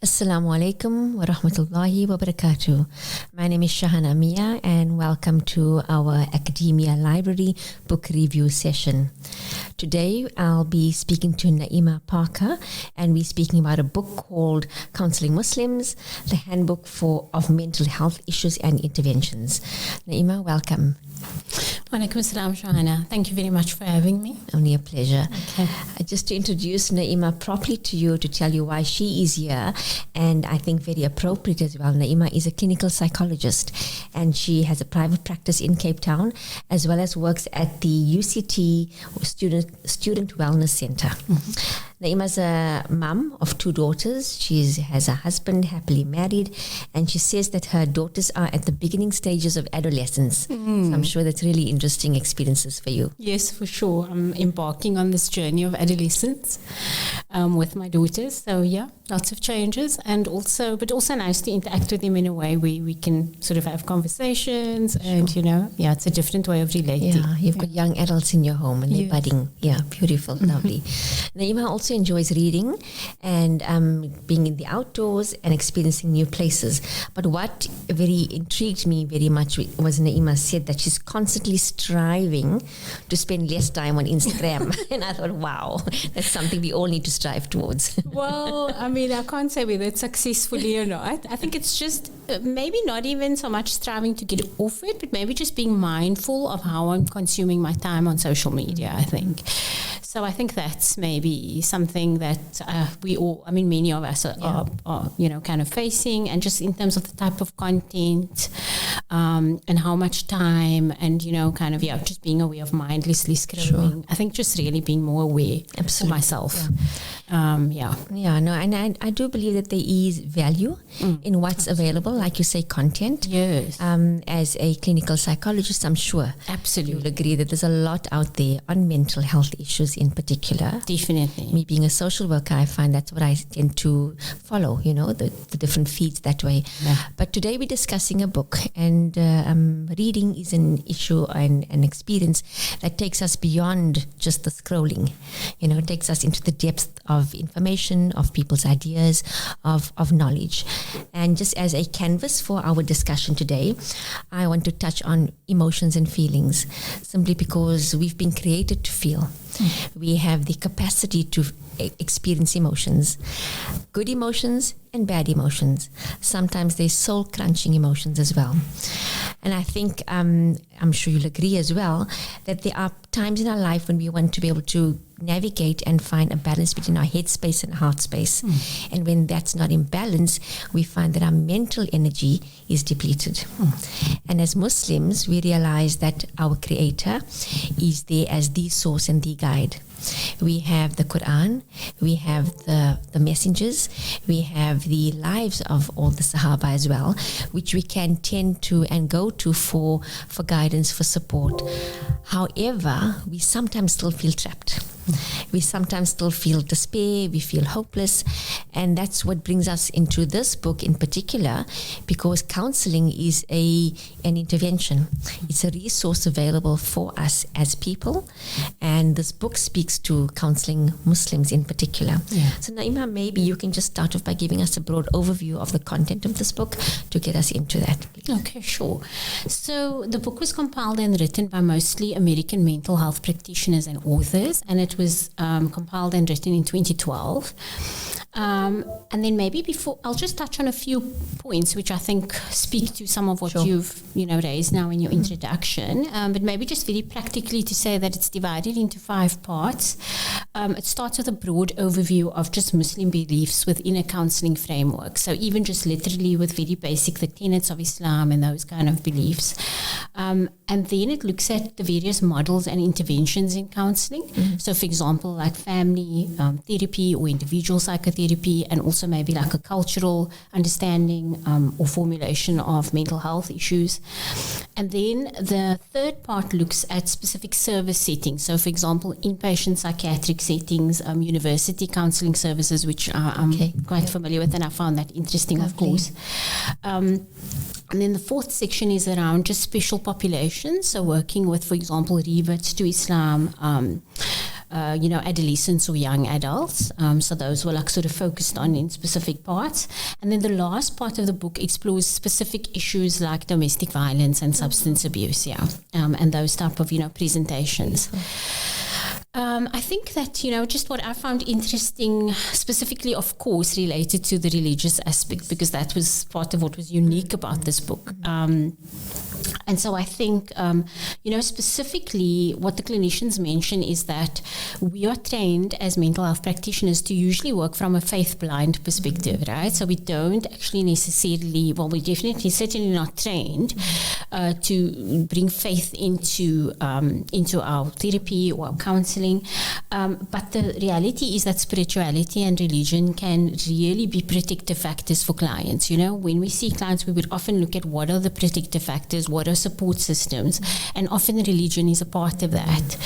Assalamu alaikum wa rahmatullahi wa barakatuh. My name is Shahana Mia and welcome to our Academia Library book review session. Today I'll be speaking to Naeema Parker and we're speaking about a book called Counseling Muslims, the Handbook of Mental Health Issues and Interventions. Naeema, welcome. Walaikum assalam, Shahana. Thank you very much for having me. Only a pleasure. Okay. Just to introduce Naeema properly to you, to tell you why she is here, and I think very appropriate as well. Naeema is a clinical psychologist and she has a private practice in Cape Town as well as works at the UCT Student Wellness Center. Mm-hmm. Naeema's a mum of 2 daughters. She has a husband, happily married, and she says that her daughters are at the beginning stages of adolescence. So I'm sure that's really interesting experiences for you. Yes, for sure. I'm embarking on this journey of adolescence with my daughters. So yeah, lots of changes, and but also nice to interact with them in a way where we can sort of have conversations, and it's a different way of relating. Yeah, you've got young adults in your home and they're budding. Yeah, beautiful, lovely. Naeema also enjoys reading and being in the outdoors and experiencing new places. But what very intrigued me very much was Naeema said that she's constantly striving to spend less time on Instagram. And I thought, wow, that's something we all need to strive towards. Well, I mean, I can't say whether it's successfully or not. I think it's just maybe not even so much striving to get off it, but maybe just being mindful of how I'm consuming my time on social media, I think. So I think that's maybe something that many of us are kind of facing, and just in terms of the type of content and how much time, and just being aware of mindlessly scrolling. Sure. I think just really being more aware of myself. Yeah. And I do believe that there is value in what's available, like you say, content. Yes. As a clinical psychologist, I'm sure you'll agree that there's a lot out there on mental health issues in particular. Definitely. Me being a social worker, I find that's what I tend to follow, the different feeds that way. Yeah. But today we're discussing a book, and reading is an issue and an experience that takes us beyond just the scrolling. It takes us into the depth of information, of people's ideas, of knowledge. And just as a canvas for our discussion today, I want to touch on emotions and feelings, simply because we've been created to feel. We have the capacity to experience emotions, good emotions and bad emotions. Sometimes they're soul-crunching emotions as well. And I think, I'm sure you'll agree as well, that there are times in our life when we want to be able to navigate and find a balance between our head space and heart space. And when that's not in balance, we find that our mental energy is depleted. And as Muslims, we realize that our Creator is there as the source and the guide. We have the Quran, we have the messengers, we have the lives of all the Sahaba as well, which we can tend to and go to for guidance, for support. However, we sometimes still feel trapped. We sometimes still feel despair, we feel hopeless, and that's what brings us into this book in particular, because counseling is an intervention. It's a resource available for us as people, and this book speaks to counseling Muslims in particular. Yeah. So Naeema, maybe you can just start off by giving us a broad overview of the content of this book to get us into that, please. Okay, sure. So the book was compiled and written by mostly American mental health practitioners and authors, and it was compiled and written in 2012. And then maybe before, I'll just touch on a few points which I think speak to some of what you've raised now in your introduction. But maybe just very practically to say that it's divided into 5 parts. It starts with a broad overview of just Muslim beliefs within a counseling framework. So even just literally with very basic, the tenets of Islam and those kind of beliefs. And then it looks at the various models and interventions in counseling. So for example, like family therapy or individual psychotherapy, and also maybe like a cultural understanding or formulation of mental health issues. And then the third part looks at specific service settings. So for example, inpatient psychiatric settings, university counseling services, which I'm quite familiar with, and I found that interesting, of course. And then the fourth section is around just special populations. So working with, for example, reverts to Islam, adolescents or young adults. So those were like sort of focused on in specific parts. And then the last part of the book explores specific issues like domestic violence and substance abuse, and those type of, presentations. I think that, just what I found interesting, specifically, of course, related to the religious aspect, because that was part of what was unique about this book. And so I think, specifically what the clinicians mention is that we are trained as mental health practitioners to usually work from a faith-blind perspective, right? So we don't actually necessarily, we certainly not trained to bring faith into our therapy or our counseling. But the reality is that spirituality and religion can really be protective factors for clients. When we see clients, we would often look at what are the protective factors, what are support systems, and often religion is a part of that.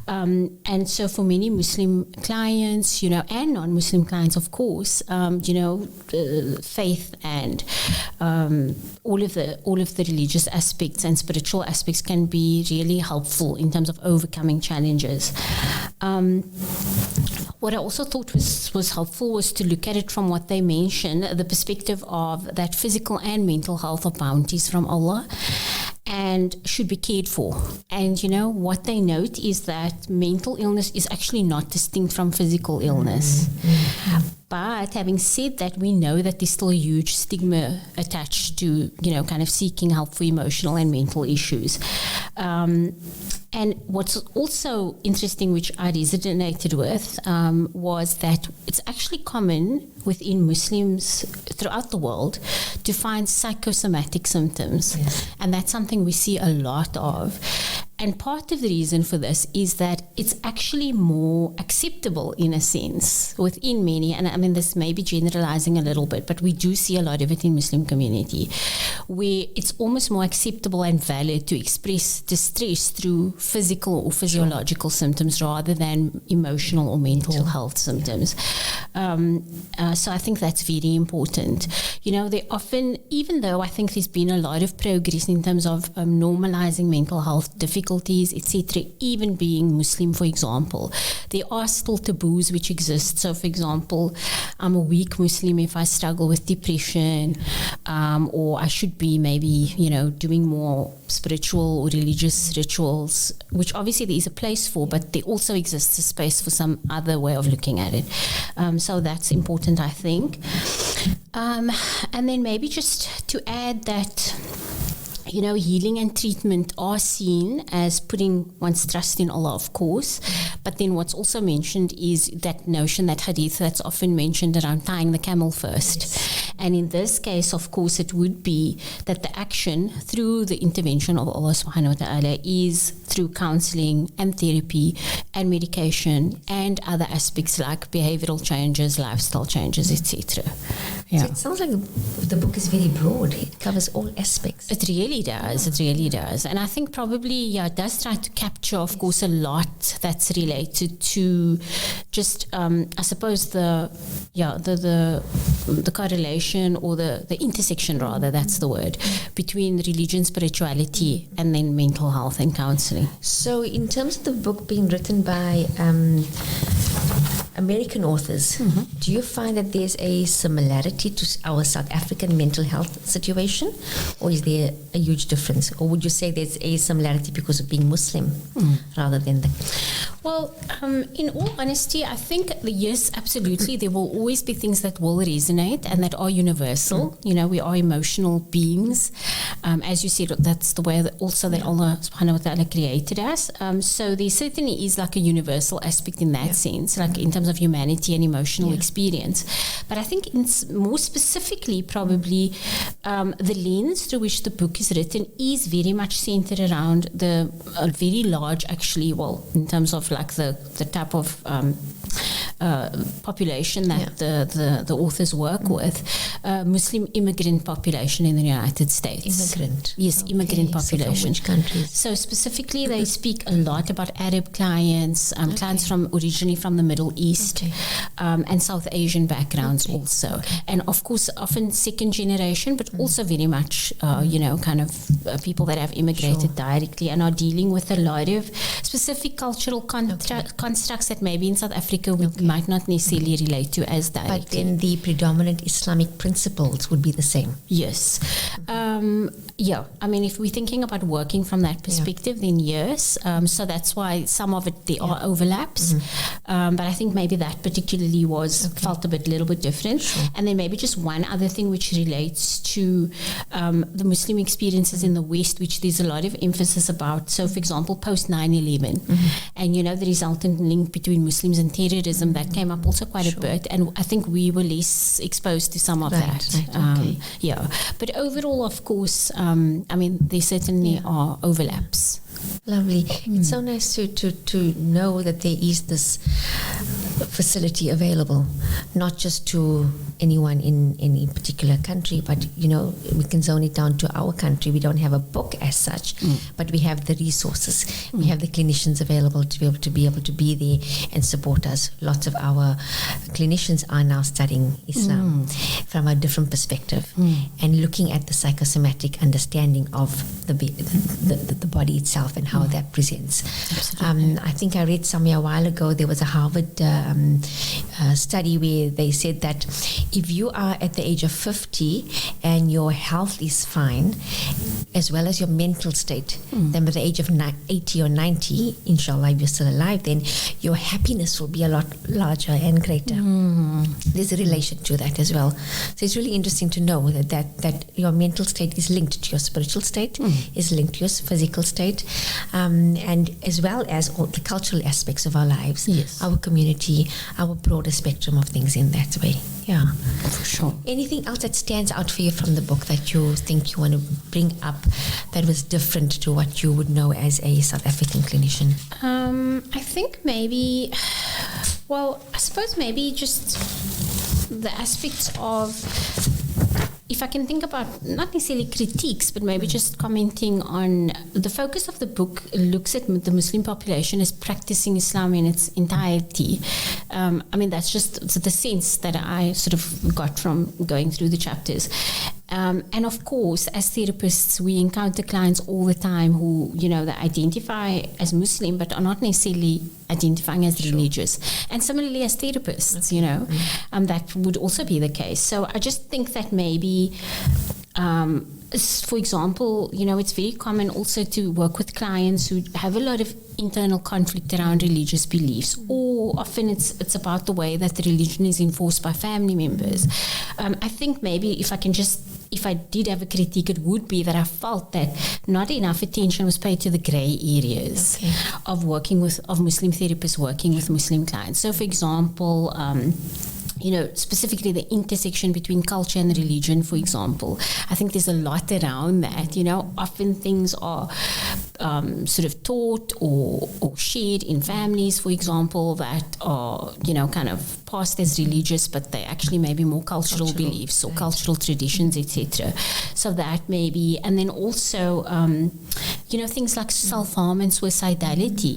And so for many Muslim clients, and non-Muslim clients, of course, faith and all of the religious aspects and spiritual aspects can be really helpful in terms of overcoming challenges. What I also thought was helpful was to look at it from what they mention, the perspective of that physical and mental health are bounties from Allah and should be cared for. And, what they note is that mental illness is actually not distinct from physical illness. But having said that, we know that there's still a huge stigma attached to, kind of seeking help for emotional and mental issues. And what's also interesting, which I resonated with, was that it's actually common within Muslims throughout the world to find psychosomatic symptoms. Yes. And that's something we see a lot of. And part of the reason for this is that it's actually more acceptable in a sense within many, and I mean this may be generalizing a little bit, but we do see a lot of it in Muslim community, where it's almost more acceptable and valid to express distress through physical or physiological symptoms rather than emotional or mental health symptoms. So I think that's very important. They often, even though I think there's been a lot of progress in terms of normalizing mental health difficulties, etc., even being Muslim, for example, there are still taboos which exist. So, for example, I'm a weak Muslim if I struggle with depression, or I should be maybe, doing more spiritual or religious rituals, which obviously there is a place for, but there also exists a space for some other way of looking at it. So that's important, I think. And then maybe just to add that, healing and treatment are seen as putting one's trust in Allah, of course. But then what's also mentioned is that notion, that hadith that's often mentioned around tying the camel first. Yes. And in this case, of course, it would be that the action through the intervention of Allah subhanahu wa ta'ala is through counseling and therapy and medication and other aspects like behavioral changes, lifestyle changes, etc. Yeah. So it sounds like the book is very broad. It covers all aspects. It really does. It really does. And I think probably, it does try to capture, of course, a lot that's related to just, I suppose, the correlation or the intersection, rather, that's the word, between religion, spirituality, and then mental health and counseling. So in terms of the book being written by American authors, do you find that there's a similarity to our South African mental health situation, or is there a huge difference, or would you say there's a similarity because of being Muslim rather than the... Well, in all honesty, I think yes, absolutely, there will always be things that will resonate and that are universal. We are emotional beings. As you said, that's the way that also that Allah subhanahu wa ta'ala created us. So there certainly is like a universal aspect in that sense, like in terms of humanity and emotional experience. But I think more specifically, probably the lens through which the book is written is very much centered around the very large, actually, well, in terms of like the type of population that the authors work with, Muslim immigrant population in the United States. Immigrant? Yes, immigrant population. So from which countries? So specifically they speak a lot about Arab clients, clients originally from the Middle East, and South Asian backgrounds also. And of course often second generation, but also very much, kind of people that have immigrated directly and are dealing with a lot of, specifically specific cultural constructs that maybe in South Africa we might not necessarily relate to as directly. But then the predominant Islamic principles would be the same. Yes. Yeah. I mean, if we're thinking about working from that perspective, then yes. So that's why some of it, there are overlaps. But I think maybe that particularly felt a little bit different. Sure. And then maybe just one other thing which relates to the Muslim experiences in the West, which there's a lot of emphasis about. So, for example, post 9/11, and the resultant link between Muslims and terrorism, that came up also quite a bit. And I think we were less exposed to some of that. Right, yeah. But overall, of course, I mean, there certainly are overlaps. Lovely. It's so nice to know that there is this facility available, not just to anyone in any particular country, but we can zone it down to our country. We don't have a book as such, but we have the resources. We have the clinicians available to be able to be there and support us. Lots of our clinicians are now studying Islam from a different perspective and looking at the psychosomatic understanding of the body itself and how that presents. I think I read somewhere a while ago there was a Harvard study where they said that if you are at the age of 50 and your health is fine, as well as your mental state, then by the age of 80 or 90, inshallah, if you're still alive, then your happiness will be a lot larger and greater. There's a relation to that as well. So it's really interesting to know that your mental state is linked to your spiritual state, is linked to your physical state, and as well as all the cultural aspects of our lives, our community, our broader spectrum of things in that way. Yeah, for sure. Anything else that stands out for you from the book that you think you want to bring up that was different to what you would know as a South African clinician? I think maybe, I suppose maybe just the aspects of, if I can think about not necessarily critiques, but maybe just commenting on the focus of the book looks at the Muslim population as practicing Islam in its entirety. I mean, that's just the sense that I sort of got from going through the chapters. And of course, as therapists, we encounter clients all the time who, they identify as Muslim, but are not necessarily identifying as religious. And similarly as therapists, that would also be the case. So I just think that maybe, for example, it's very common also to work with clients who have a lot of internal conflict around religious beliefs, or often it's about the way that the religion is enforced by family members. I think maybe if I did have a critique, it would be that I felt that not enough attention was paid to the grey areas of Muslim therapists working with Muslim clients. So, for example, specifically the intersection between culture and religion, for example. I think there's a lot around that. Often things are sort of taught or shared in families, for example, that are, kind of passed as religious, but they actually may be more cultural beliefs or cultural traditions, etc. So that may be, and then also, things like self-harm and suicidality,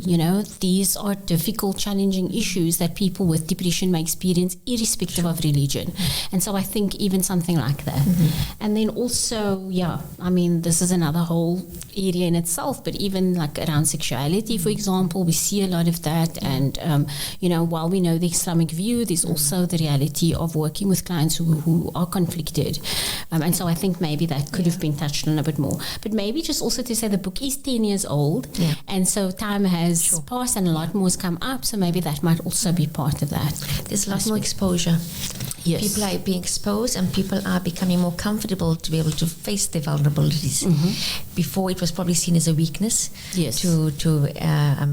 these are difficult, challenging issues that people with depression may experience irrespective of religion. And so I think even something like that. And then also, this is another whole area in itself, but even like around sexuality, for example, we see a lot of that. And, while we know the Islamic view, there's also the reality of working with clients who are conflicted. And so I think maybe that could have been touched on a bit more. But maybe just also to say the book is 10 years old. And so time has passed and a lot more has come up. So maybe that might also be part of that. There's a lot more exposure. Yes. People are being exposed and people are becoming more comfortable to be able to face their vulnerabilities. Before it was probably seen as a weakness to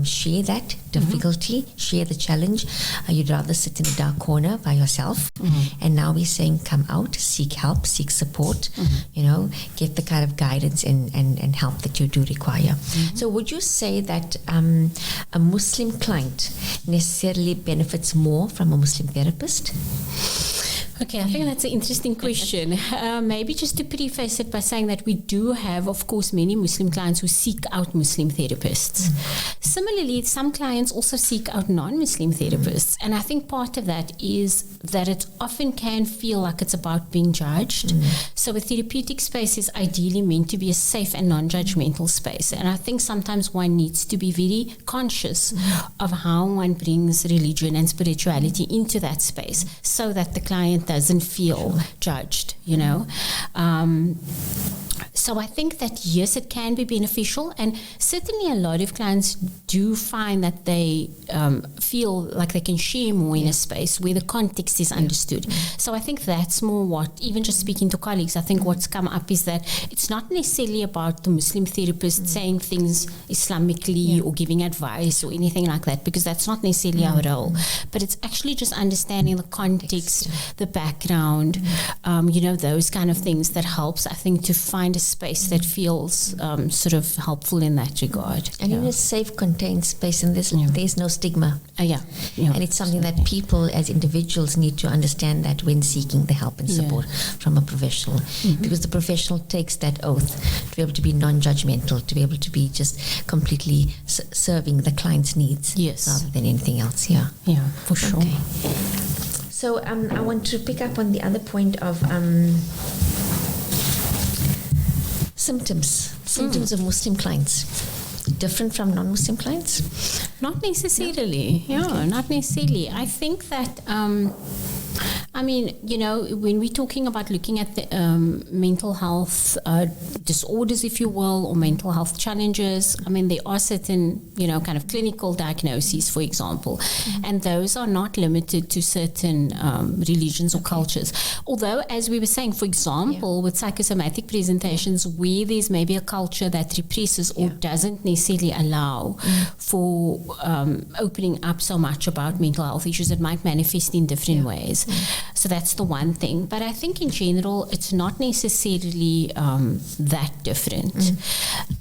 share that difficulty, share the challenge. You'd rather sit in a dark corner by yourself. And now we're saying come out, seek help, seek support, get the kind of guidance and help that you do require. So would you say that a Muslim client necessarily benefits more from a Muslim therapist? Okay, I think that's an interesting question. Maybe just to preface it by saying that we do have, of course, many Muslim clients who seek out Muslim therapists. Similarly, some clients also seek out non-Muslim therapists. And I think part of that is that it often can feel like it's about being judged. So a therapeutic space is ideally meant to be a safe and non-judgmental space. And I think sometimes one needs to be very conscious of how one brings religion and spirituality into that space so that the client doesn't feel judged, you know. So I think that, yes, it can be beneficial, and certainly a lot of clients do find that they feel like they can share more in a space where the context is understood. So I think that's more what, even just speaking to colleagues, I think what's come up is that it's not necessarily about the Muslim therapist saying things Islamically or giving advice or anything like that, because that's not necessarily our role. But it's actually just understanding the context, the background, you know, those kind of things that helps, I think, to find a space that feels sort of helpful in that regard. And in a safe, contained space, and there's no stigma. And it's something that people as individuals need to understand, that when seeking the help and support from a professional, because the professional takes that oath to be able to be non-judgmental, to be able to be just completely serving the client's needs rather than anything else. For sure. Okay. So I want to pick up on the other point of symptoms of Muslim clients. Different from non-Muslim clients? Not necessarily. Not necessarily. I think that I mean, you know, when we're talking about looking at the mental health disorders, if you will, or mental health challenges, I mean, there are certain, you know, kind of clinical diagnoses, for example, and those are not limited to certain religions or cultures. Although, as we were saying, for example, with psychosomatic presentations, where there's maybe a culture that represses or doesn't necessarily allow for opening up so much about mental health issues, it might manifest in different ways. So that's the one thing. But I think in general, it's not necessarily that different.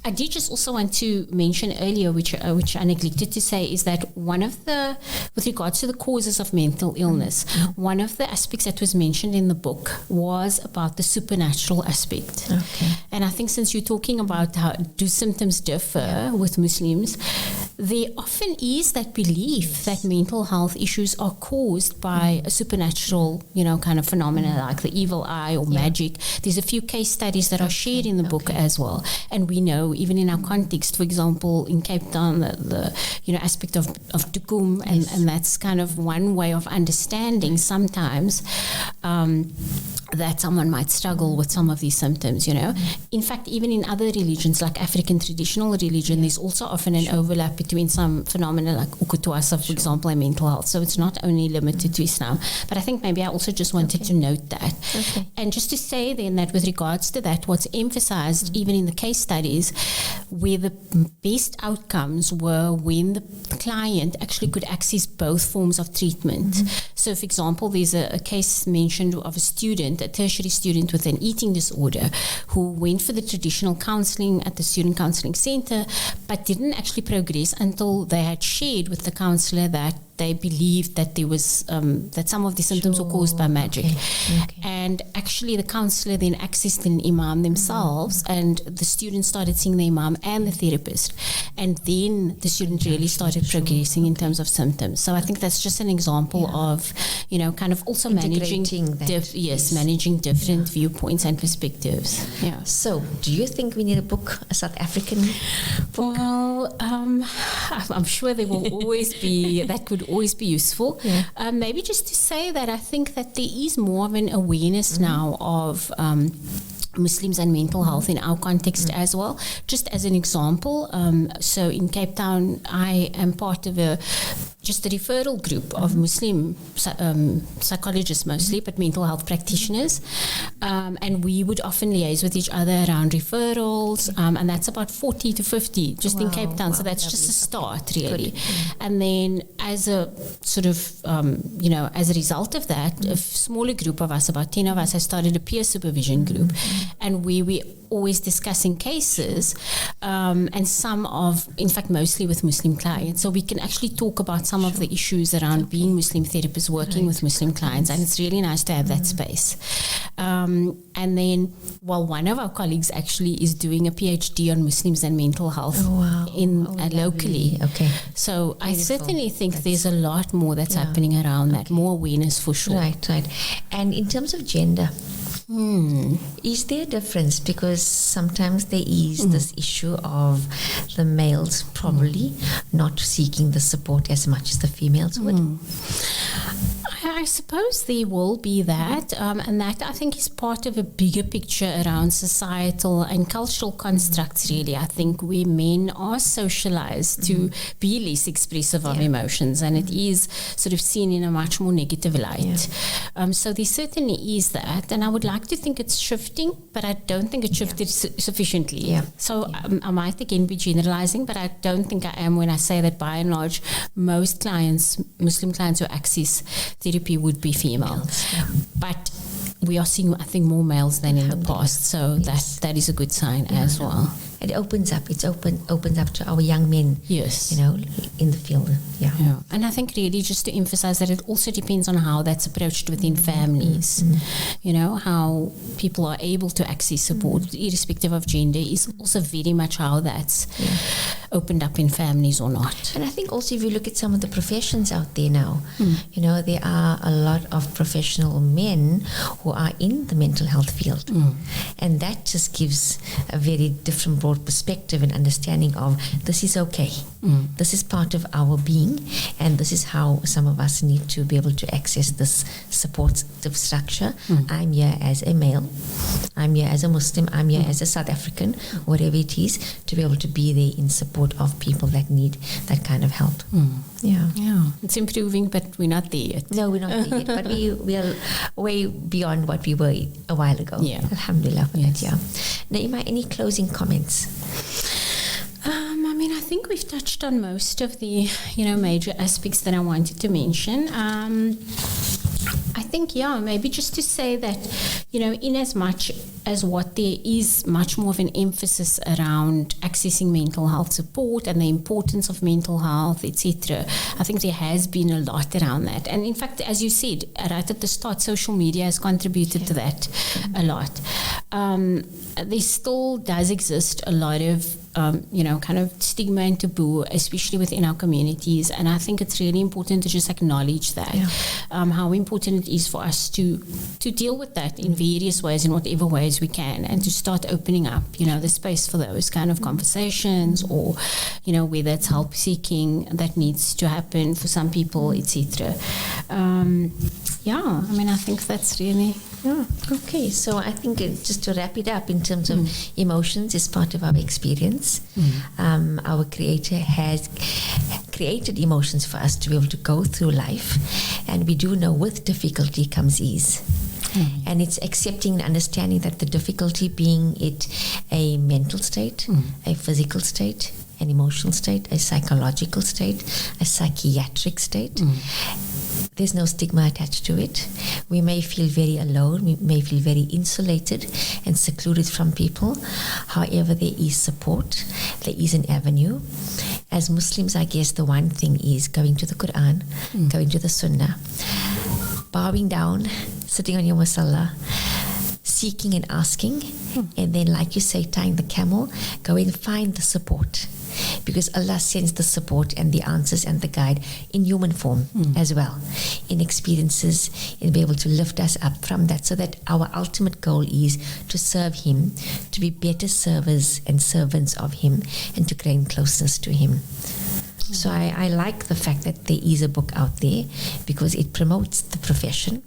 I did just also want to mention earlier, which I neglected to say, is that one of the, with regards to the causes of mental illness, one of the aspects that was mentioned in the book was about the supernatural aspect. And I think since you're talking about how do symptoms differ with Muslims, there often is that belief that mental health issues are caused by a supernatural, you know, kind of phenomena like the evil eye or magic. There's a few case studies that are shared in the book as well. And we know, even in our context, for example, in Cape Town, the you know, aspect of tukum, and that's kind of one way of understanding sometimes that someone might struggle with some of these symptoms, you know. In fact, even in other religions, like African traditional religion, there's also often an overlap between some phenomena like ukutwasa, for example, and mental health. So it's not only limited to Islam. But I think maybe I also just wanted to note that. And just to say then that with regards to that, what's emphasized even in the case studies, where the best outcomes were when the client actually could access both forms of treatment. So, for example, there's a case mentioned of a student, a tertiary student with an eating disorder, who went for the traditional counseling at the student counseling center, but didn't actually progress until they had shared with the counselor that they believed that there was that some of the symptoms were caused by magic. And actually the counselor then accessed an imam themselves, and the students started seeing the imam and the therapist, and then the student really started progressing in terms of symptoms. So I think that's just an example of, you know, kind of also managing managing different viewpoints and perspectives. So do you think we need a book, a South African book? Well, I'm sure there will always be, that could always be useful. Maybe just to say that I think that there is more of an awareness now of Muslims and mental health in our context as well. Just as an example, so in Cape Town, I am part of just a referral group of Muslim psychologists mostly, but mental health practitioners. And we would often liaise with each other around referrals, and that's about 40 to 50 just in Cape Town. So that's just a start, really. And then as a sort of, you know, as a result of that, a smaller group of us, about 10 of us, I started a peer supervision group, and we always discussing cases, and some of, in fact, mostly with Muslim clients. So we can actually talk about some of the issues around being Muslim therapists, working with Muslim clients, and it's really nice to have that space. And then, while one of our colleagues actually is doing a PhD on Muslims and mental health locally. So I certainly think there's a lot more that's happening around that, more awareness for sure. Right. And in terms of gender, Is there a difference? Because sometimes there is this issue of the males probably not seeking the support as much as the females would. I suppose there will be that, and that I think is part of a bigger picture around societal and cultural constructs, really. I think where men are socialized to be less expressive of emotions, and it is sort of seen in a much more negative light. So there certainly is that, and I would like to think it's shifting, but I don't think it's shifted sufficiently. So I might again be generalizing, but I don't think I am when I say that by and large, most clients, Muslim clients who access therapy would be female. But we are seeing, I think, more males than in the past. So that is a good sign as well. It opens up. Opens up to our young men. Yes. You know, in the field. Yeah. And I think really just to emphasize that it also depends on how that's approached within families. You know, how people are able to access support, irrespective of gender, is also very much how that's opened up in families or not. And I think also if you look at some of the professions out there now, you know, there are a lot of professional men who are in the mental health field. And that just gives a very different broad perspective and understanding of this is okay. This is part of our being, and this is how some of us need to be able to access this supportive structure. I'm here as a male, I'm here as a Muslim, I'm here as a South African, whatever it is, to be able to be there in support of people that need that kind of help. Yeah, it's improving, but we're not there yet. No, we're not there yet, but we are way beyond what we were a while ago. Alhamdulillah for that. Naeema, any closing comments? I mean, I think we've touched on most of the, major aspects that I wanted to mention. I think, maybe just to say that, in as much as what there is much more of an emphasis around accessing mental health support and the importance of mental health, etc., I think there has been a lot around that. And in fact, as you said, right at the start, social media has contributed to that a lot. There still does exist a lot of kind of stigma and taboo, especially within our communities. And I think it's really important to just acknowledge that, how important it is for us to deal with that in various ways, in whatever ways we can, and to start opening up, the space for those kind of conversations, or, whether it's help seeking that needs to happen for some people, etc. I mean, I think that's really... Okay, so I think just to wrap it up in terms of emotions is part of our experience. Our Creator has created emotions for us to be able to go through life, and we do know with difficulty comes ease. And it's accepting and understanding that the difficulty, being it a mental state, a physical state, an emotional state, a psychological state, a psychiatric state, there's no stigma attached to it. We may feel very alone, we may feel very insulated and secluded from people. However, there is support, there is an avenue. As Muslims, I guess the one thing is going to the Quran, going to the Sunnah, bowing down, sitting on your musalla, seeking and asking, and then, like you say, tying the camel, go and find the support. Because Allah sends the support and the answers and the guide in human form as well, in experiences, and be able to lift us up from that, so that our ultimate goal is to serve Him, to be better servers and servants of Him, and to gain closeness to Him. So I like the fact that there is a book out there, because it promotes the profession,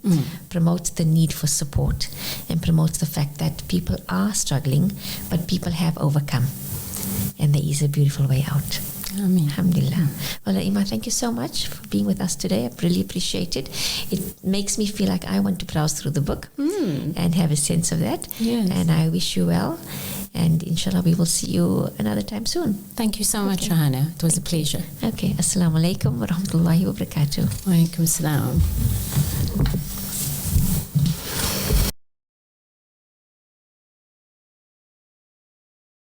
promotes the need for support, and promotes the fact that people are struggling, but people have overcome. And there is a beautiful way out. Ameen. Alhamdulillah. Well, Naeema, thank you so much for being with us today. I really appreciate it. It makes me feel like I want to browse through the book and have a sense of that. Yes. And I wish you well. And inshallah, we will see you another time soon. Thank you so much, Shahana. It was a pleasure. Okay. Assalamu alaikum wa rahmatullahi wa barakatuh. Wa alaikum assalam.